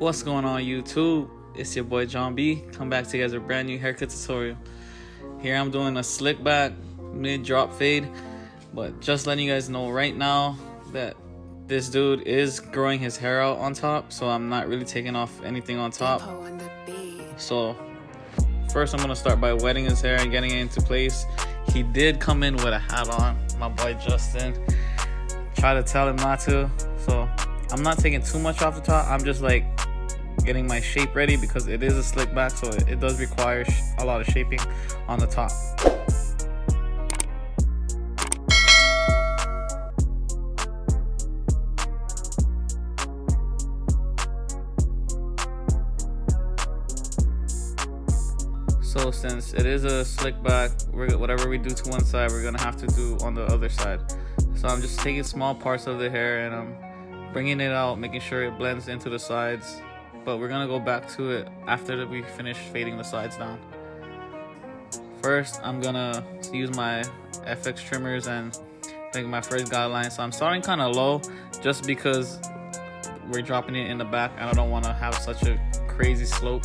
What's going on YouTube? It's your boy John B. Come back to you guys with a brand new haircut tutorial. Here I'm doing a slick back mid drop fade, but just letting you guys know right now that this dude is growing his hair out on top, so I'm not really taking off anything on top. So first I'm gonna start by wetting his hair and getting it into place. He did come in with a hat on, my boy Justin. Try to tell him not to, so I'm not taking too much off the top. I'm just like getting my shape ready because it is a slick back, so it does require a lot of shaping on the top. So since it is a slick back, whatever we do to one side, we're gonna have to do on the other side. So I'm just taking small parts of the hair and I'm bringing it out, making sure it blends into the sides. But we're gonna go back to it after we finish fading the sides down. First, I'm gonna use my FX trimmers and make my first guideline. So I'm starting kind of low just because we're dropping it in the back and I don't want to have such a crazy slope.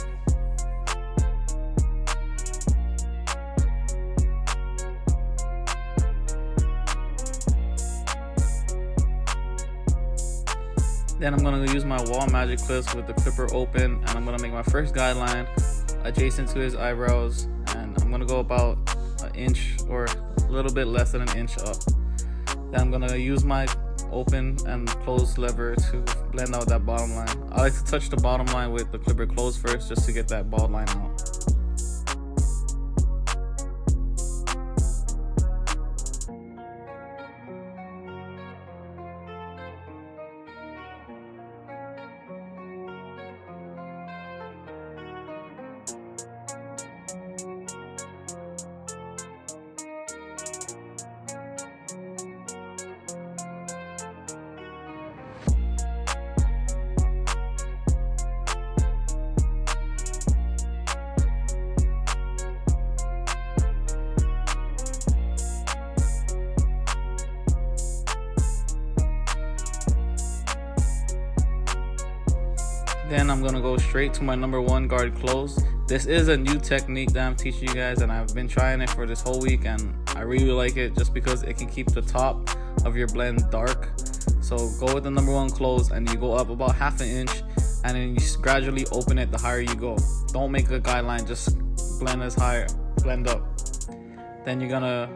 Then I'm gonna use my Wahl Magic clips with the clipper open, and I'm gonna make my first guideline adjacent to his eyebrows, and I'm gonna go about an inch or a little bit less than an inch up. Then I'm gonna use my open and close lever to blend out that bottom line. I like to touch the bottom line with the clipper closed first just to get that bald line out. Then I'm gonna go straight to my number one guard close. This is a new technique that I'm teaching you guys, and I've been trying it for this whole week, and I really like it just because it can keep the top of your blend dark. So go with the number one close and you go up about half an inch, and then you gradually open it the higher you go. Don't make a guideline, just blend as high, blend up. Then you're gonna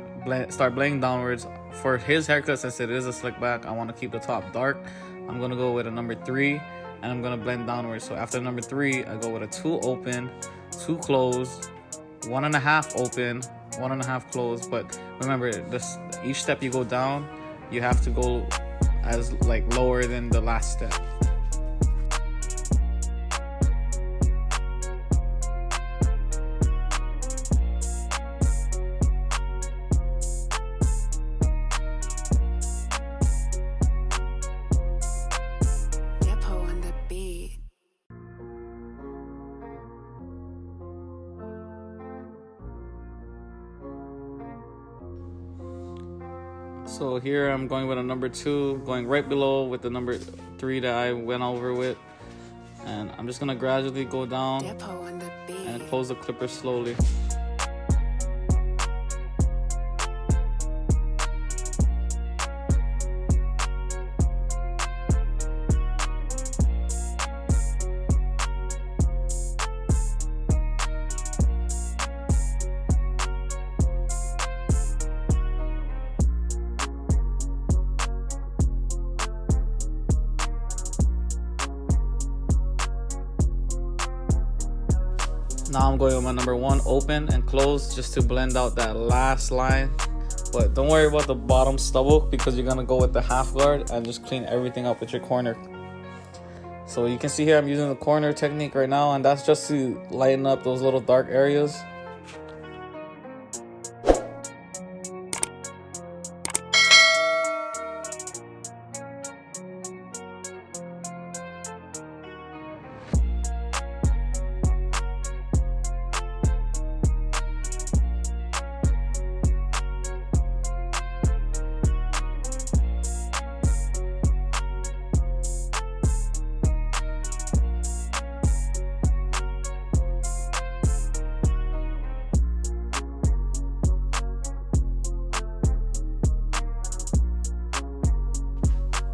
start blending downwards. For his haircut, since it is a slick back, I want to keep the top dark. I'm gonna go with a number 3. And I'm gonna blend downwards. So after number 3, I go with a 2 open, 2 closed, 1.5 open, 1.5 closed. But remember, each step you go down, you have to go as like lower than the last step. So here I'm going with a number 2, going right below with the number 3 that I went over with. And I'm just gonna gradually go down and close the clipper slowly. Now I'm going with my number 1 open and close just to blend out that last line. But don't worry about the bottom stubble because you're gonna go with the half guard and just clean everything up with your corner. So you can see here I'm using the corner technique right now, and that's just to lighten up those little dark areas.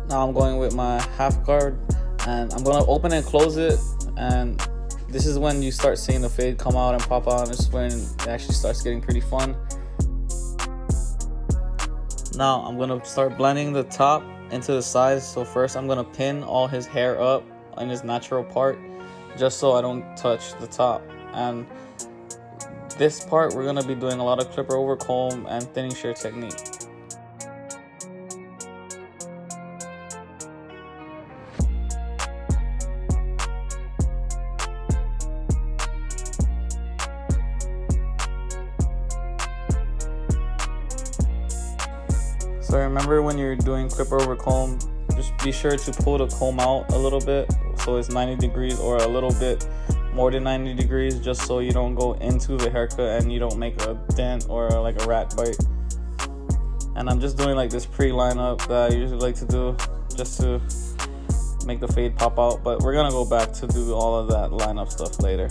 Now I'm going with my half guard, and I'm gonna open and close it, and this is when you start seeing the fade come out and pop out, and it's when it actually starts getting pretty fun. Now I'm gonna start blending the top into the sides. So first I'm gonna pin all his hair up in his natural part, just so I don't touch the top. And this part we're gonna be doing a lot of clipper over comb and thinning shear technique. So remember, when you're doing clipper over comb, just be sure to pull the comb out a little bit so it's 90 degrees or a little bit more than 90 degrees, just so you don't go into the haircut and you don't make a dent or like a rat bite. And I'm just doing like this pre-lineup that I usually like to do just to make the fade pop out, but we're gonna go back to do all of that lineup stuff later.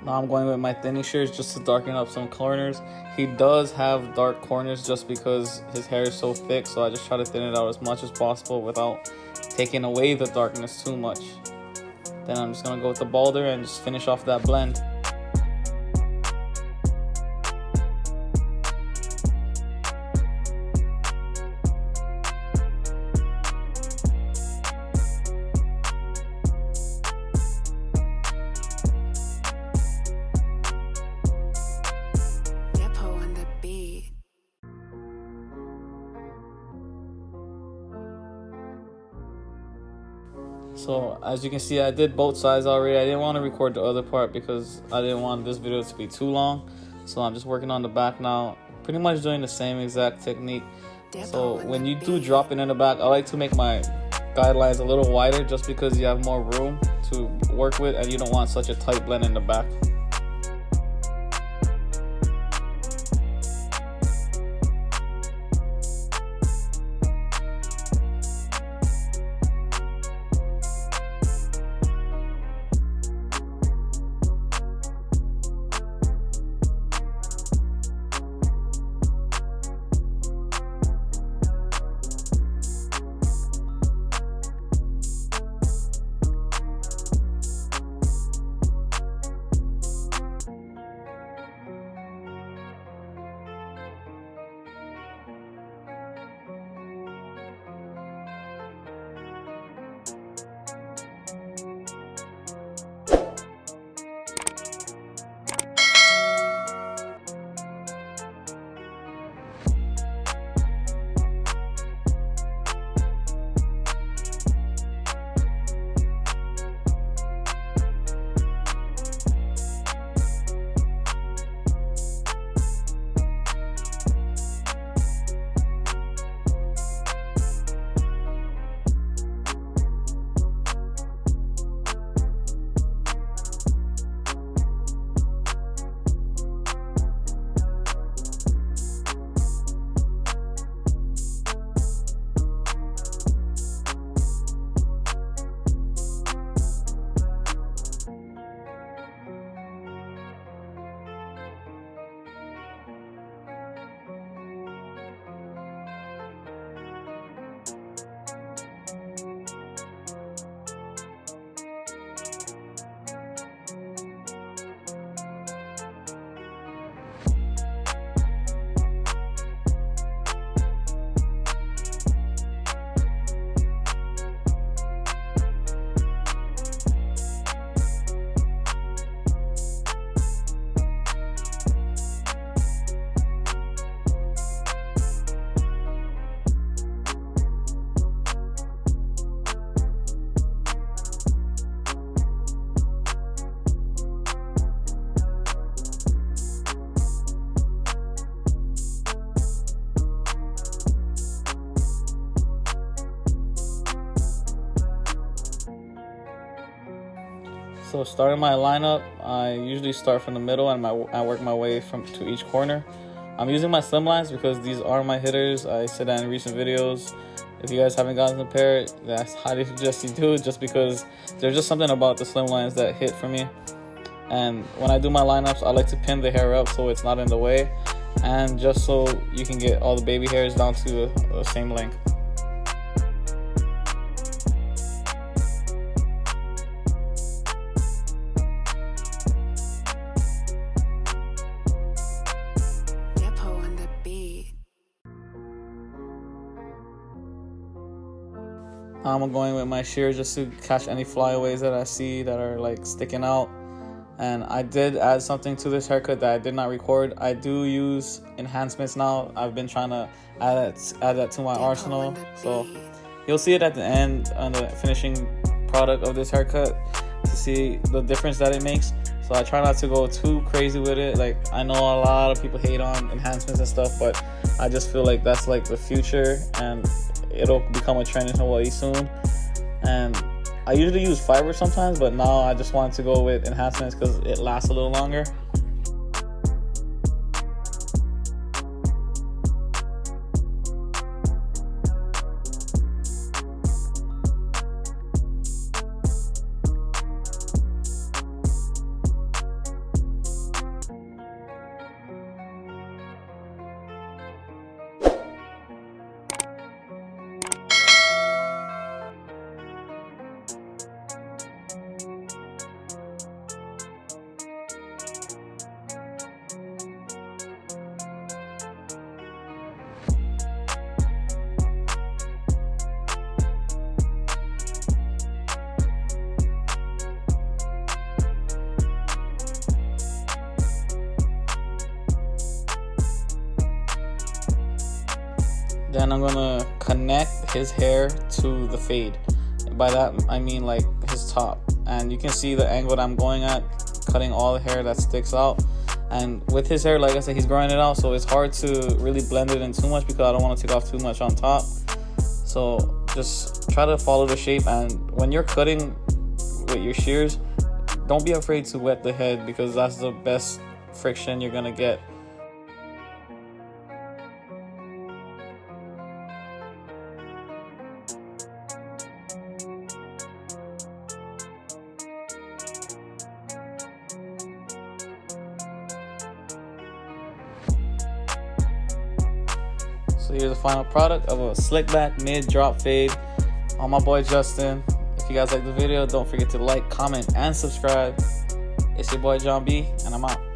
Now I'm going with my thinning shears just to darken up some corners. He does have dark corners just because his hair is so thick, so I just try to thin it out as much as possible without taking away the darkness too much. Then I'm just gonna go with the balder and just finish off that blend. So as you can see, I did both sides already. I didn't want to record the other part because I didn't want this video to be too long. So I'm just working on the back now, pretty much doing the same exact technique. So when you do drop it in the back, I like to make my guidelines a little wider just because you have more room to work with and you don't want such a tight blend in the back. So starting my lineup, I usually start from the middle and I work my way to each corner. I'm using my slimlines because these are my hitters. I said that in recent videos. If you guys haven't gotten a pair, that's highly suggest you do, just because there's just something about the slimlines that hit for me. And when I do my lineups, I like to pin the hair up so it's not in the way, and just so you can get all the baby hairs down to the same length. DEPO on the beat. I'm going with my shears just to catch any flyaways that I see that are like sticking out. And I did add something to this haircut that I did not record. I do use enhancements now. I've been trying to add that to my arsenal. So you'll see it at the end on the finishing product of this haircut to see the difference that it makes. So I try not to go too crazy with it. Like, I know a lot of people hate on enhancements and stuff, but I just feel like that's like the future, and it'll become a trend in Hawaii soon. And I usually use fiber sometimes, but now I just wanted to go with enhancements because it lasts a little longer. Then I'm gonna connect his hair to the fade. By that I mean like his top, and you can see the angle that I'm going at, cutting all the hair that sticks out. And with his hair, like I said, he's growing it out, so it's hard to really blend it in too much because I don't want to take off too much on top. So just try to follow the shape, and when you're cutting with your shears, don't be afraid to wet the head because that's the best friction you're gonna get. So here's the final product of a slick back mid drop fade on my boy Justin. If you guys like the video, don't forget to like, comment, and subscribe. It's your boy John B, and I'm out.